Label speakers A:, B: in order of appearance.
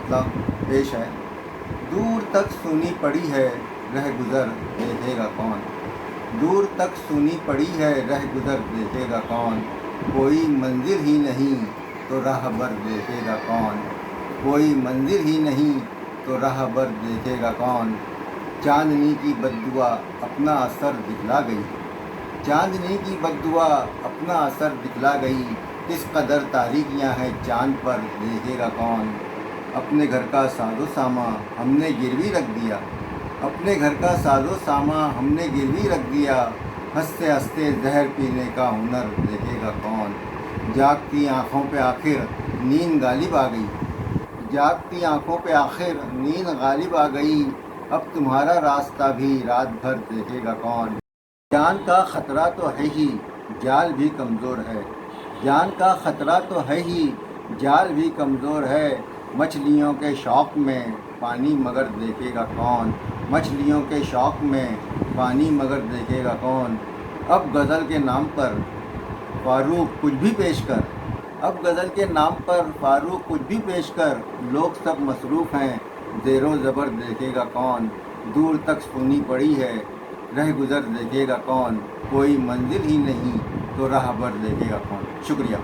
A: مطلب پیش ہے۔ دور تک سونی پڑی ہے رہ گزر دیکھے گا کون، دور تک سونی پڑی ہے رہ گزر دیکھے گا کون، کوئی منزل ہی نہیں تو راہ بر دیکھے گا کون، کوئی منزل ہی نہیں تو راہ بر دیکھے گا کون۔ چاندنی کی بد دعا اپنا اثر دکھلا گئی، چاندنی کی بد دعا اپنا اثر دکھلا گئی، کس قدر تاریکیاں ہیں چاند پر دیکھے گا کون۔ اپنے گھر کا ساز و سامان ہم نے گروی رکھ دیا، اپنے گھر کا ساز و سامان ہم نے گروی رکھ دیا، ہنستے ہنستے زہر پینے کا ہنر دیکھے گا کون۔ جاگتی آنکھوں پہ آخر نیند غالب آ گئی، جاگتی آنکھوں پہ آخر نیند غالب آ گئی، اب تمہارا راستہ بھی رات بھر دیکھے گا کون۔ جان کا خطرہ تو ہے ہی جال بھی کمزور ہے، جان کا خطرہ تو ہے ہی جال بھی کمزور ہے، مچھلیوں کے شوق میں پانی مگر دیکھے گا کون، مچھلیوں کے شوق میں پانی مگر دیکھے گا کون۔ اب غزل کے نام پر فاروق کچھ بھی پیش کر، اب غزل کے نام پر فاروق کچھ بھی پیش کر، لوگ سب مصروف ہیں زیر و زبر دیکھے گا کون، دور تک سونی پڑی ہے رہ گزر دیکھے گا کون، کوئی منزل ہی نہیں تو راہ بر دیکھے گا کون۔ شکریہ۔